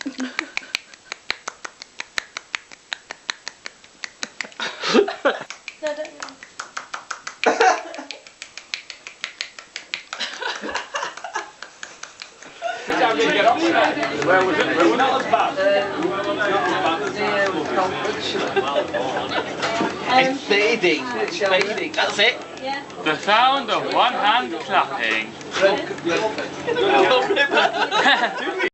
No, don't. Where was it? We're not as bad. It's fading. It's fading. That's it. Yeah. The sound of one hand clapping.